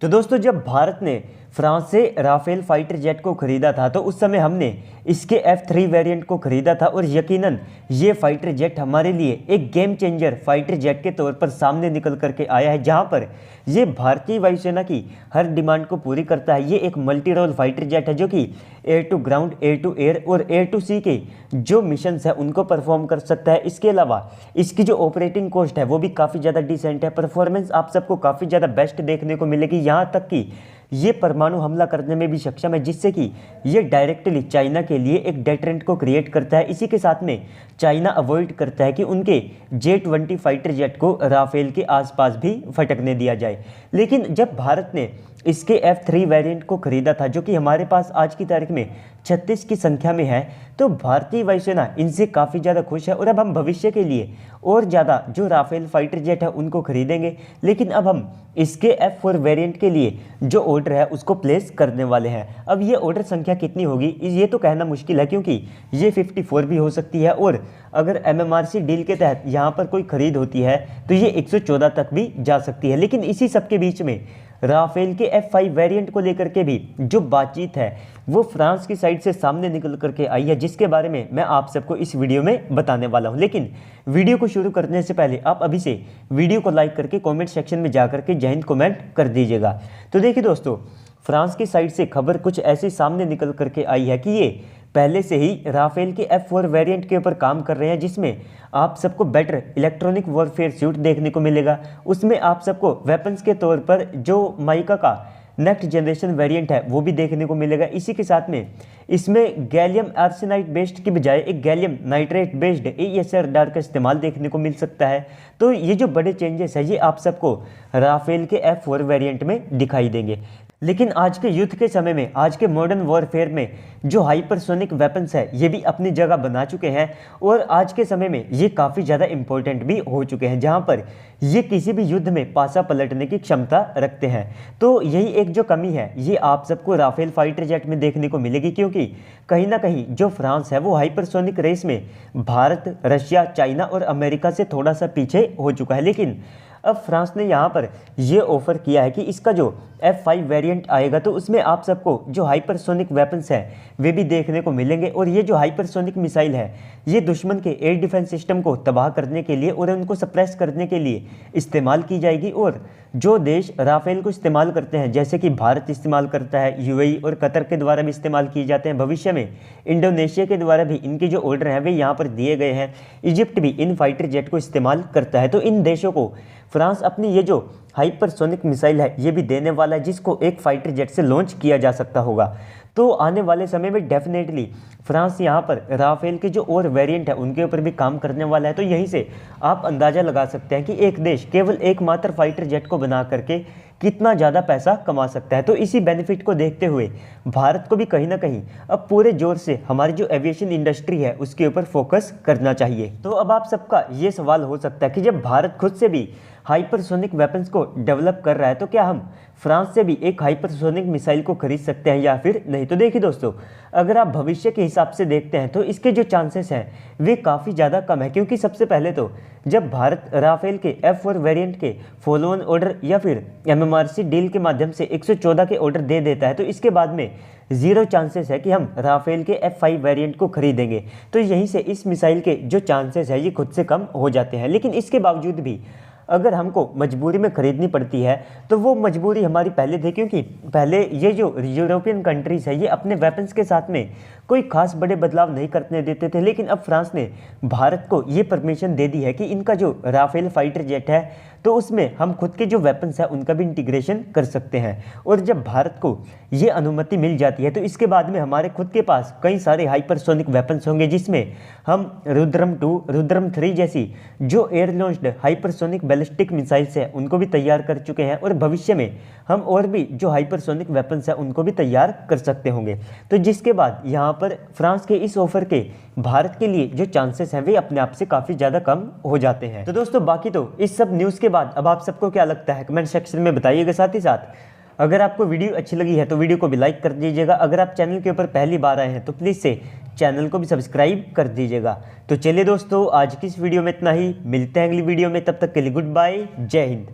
तो दोस्तों जब भारत ने फ्रांस से राफेल फाइटर जेट को खरीदा था तो उस समय हमने इसके F3 वेरिएंट को खरीदा था और यकीनन ये फाइटर जेट हमारे लिए एक गेम चेंजर फाइटर जेट के तौर पर सामने निकल करके आया है, जहां पर ये भारतीय वायुसेना की हर डिमांड को पूरी करता है। ये एक मल्टी रोल फाइटर जेट है जो कि air to ground, air to air और एयर टू सी के जो मिशंस है उनको परफॉर्म कर सकता है। इसके अलावा इसकी जो ऑपरेटिंग कॉस्ट है वो भी काफ़ी ज़्यादा डिसेंट है। परफॉर्मेंस आप सबको काफ़ी ज़्यादा बेस्ट देखने को मिलेगी, यहाँ तक कि ये परमाणु हमला करने में भी सक्षम है, जिससे कि ये डायरेक्टली चाइना के लिए एक डेटरेंट को क्रिएट करता है। इसी के साथ में चाइना अवॉइड करता है कि उनके J-20 फाइटर जेट को राफेल के आसपास भी फटकने दिया जाए। लेकिन जब भारत ने इसके F3 वेरिएंट को खरीदा था, जो कि हमारे पास आज की तारीख में 36 की संख्या में है, तो भारतीय वायुसेना इनसे काफ़ी ज़्यादा खुश है और अब हम भविष्य के लिए और ज़्यादा जो राफेल फाइटर जेट है उनको खरीदेंगे। लेकिन अब हम इसके F4 वेरिएंट के लिए जो ऑर्डर है उसको प्लेस करने वाले हैं। अब ये ऑर्डर संख्या कितनी होगी ये तो कहना मुश्किल है, क्योंकि ये 54 भी हो सकती है और अगर MMRC डील के तहत यहाँ पर कोई खरीद होती है तो ये 114 तक भी जा सकती है। लेकिन इसी सब के बीच में राफेल के F5 वेरिएंट को लेकर के भी जो बातचीत है वो फ्रांस की साइड से सामने निकल करके आई है, जिसके बारे में मैं आप सबको इस वीडियो में बताने वाला हूं। लेकिन वीडियो को शुरू करने से पहले आप अभी से वीडियो को लाइक करके कमेंट सेक्शन में जाकर के जय हिंद कमेंट कर दीजिएगा। तो देखिए दोस्तों, फ्रांस की साइड से खबर कुछ ऐसी सामने निकल करके आई है कि ये पहले से ही राफेल के F4 वेरिएंट के ऊपर काम कर रहे हैं, जिसमें आप सबको बेटर इलेक्ट्रॉनिक वॉरफेयर सूट देखने को मिलेगा। उसमें आप सबको वेपन्स के तौर पर जो माइका का नेक्स्ट जनरेशन वेरिएंट है वो भी देखने को मिलेगा। इसी के साथ में इसमें गैलियम आर्सेनाइड बेस्ड की बजाय एक gallium nitrate based AESR radar का इस्तेमाल देखने को मिल सकता है। तो ये जो बड़े चेंजेस है ये आप सबको राफेल के F4 वेरिएंट में दिखाई देंगे। लेकिन आज के युद्ध के समय में, आज के मॉडर्न वॉरफेयर में जो हाइपरसोनिक वेपन्स है ये भी अपनी जगह बना चुके हैं और आज के समय में ये काफ़ी ज़्यादा इंपॉर्टेंट भी हो चुके हैं, जहां पर ये किसी भी युद्ध में पासा पलटने की क्षमता रखते हैं। तो यही एक जो कमी है ये आप सबको राफेल फाइटर जेट में देखने को मिलेगी, क्योंकि कहीं ना कहीं जो फ्रांस है वो हाइपरसोनिक रेस में भारत, रशिया, चाइना और अमेरिका से थोड़ा सा पीछे हो चुका है। लेकिन अब फ्रांस ने यहाँ पर यह ऑफर किया है कि इसका जो F5 वेरिएंट आएगा तो उसमें आप सबको जो हाइपरसोनिक वेपन्स है वे भी देखने को मिलेंगे। और ये जो हाइपरसोनिक मिसाइल है ये दुश्मन के एयर डिफेंस सिस्टम को तबाह करने के लिए और उनको सप्रेस करने के लिए इस्तेमाल की जाएगी। और जो देश राफेल को इस्तेमाल करते हैं, जैसे कि भारत इस्तेमाल करता है, UAE और कतर के द्वारा भी इस्तेमाल किए जाते हैं, भविष्य में इंडोनेशिया के द्वारा भी इनके जो ऑर्डर हैं वे यहाँ पर दिए गए हैं, इजिप्ट भी इन फाइटर जेट को इस्तेमाल करता है। तो इन देशों को फ्रांस अपनी ये जो हाइपरसोनिक मिसाइल है ये भी देने वाला है, जिसको एक फाइटर जेट से लॉन्च किया जा सकता होगा। तो आने वाले समय में डेफिनेटली फ्रांस यहाँ पर राफेल के जो और वेरिएंट है उनके ऊपर भी काम करने वाला है। तो यहीं से आप अंदाज़ा लगा सकते हैं कि एक देश केवल एकमात्र फाइटर जेट को बना करके कितना ज़्यादा पैसा कमा सकता है। तो इसी बेनिफिट को देखते हुए भारत को भी कहीं ना कहीं अब पूरे जोर से हमारी जो एविएशन इंडस्ट्री है उसके ऊपर फोकस करना चाहिए। तो अब आप सबका ये सवाल हो सकता है कि जब भारत खुद से भी हाइपरसोनिक वेपन्स को डेवलप कर रहा है तो क्या हम फ्रांस से भी एक हाइपरसोनिक मिसाइल को खरीद सकते हैं या फिर नहीं। तो देखिए दोस्तों, अगर आप भविष्य के हिसाब से देखते हैं तो इसके जो चांसेस हैं वे काफ़ी ज़्यादा कम है, क्योंकि सबसे पहले तो जब भारत राफेल के F4 वेरिएंट के फॉलो ऑन ऑर्डर या फिर MMRC डील के माध्यम से 114 के ऑर्डर दे देता है तो इसके बाद में 0 चांसेस है कि हम राफेल के F5 वेरिएंट को खरीदेंगे। तो यहीं से इस मिसाइल के जो चांसेस है ये खुद से कम हो जाते हैं। लेकिन इसके बावजूद भी अगर हमको मजबूरी में ख़रीदनी पड़ती है तो वो मजबूरी हमारी पहले थी, क्योंकि पहले ये जो यूरोपियन कंट्रीज़ है ये अपने वेपन्स के साथ में कोई खास बड़े बदलाव नहीं करने देते थे। लेकिन अब फ्रांस ने भारत को ये परमिशन दे दी है कि इनका जो राफेल फाइटर जेट है तो उसमें हम खुद के जो वेपन्स है उनका भी इंटीग्रेशन कर सकते हैं। और जब भारत को ये अनुमति मिल जाती है तो इसके बाद में हमारे खुद के पास कई सारे हाइपरसोनिक वेपन्स होंगे, जिसमें हम रुद्रम 2, रुद्रम 3 जैसी जो air launched hypersonic ballistic missiles है उनको भी तैयार कर चुके हैं और भविष्य में हम और भी जो हाइपरसोनिक वेपन्स है उनको भी तैयार कर सकते होंगे। तो जिसके बाद यहाँ पर फ्रांस के इस ऑफर के भारत के लिए जो चांसेस हैं वे अपने आप से काफ़ी ज़्यादा कम हो जाते हैं। तो दोस्तों बाकी तो इस सब न्यूज़ के बाद अब आप सबको क्या लगता है कमेंट सेक्शन में बताइएगा। साथ ही साथ अगर आपको वीडियो अच्छी लगी है तो वीडियो को भी लाइक कर दीजिएगा। अगर आप चैनल के ऊपर पहली बार आए हैं तो प्लीज़ से चैनल को भी सब्सक्राइब कर दीजिएगा। तो चलिए दोस्तों, आज की इस वीडियो में इतना ही, मिलते हैं अगली वीडियो में, तब तक के लिए गुड बाय, जय हिंद।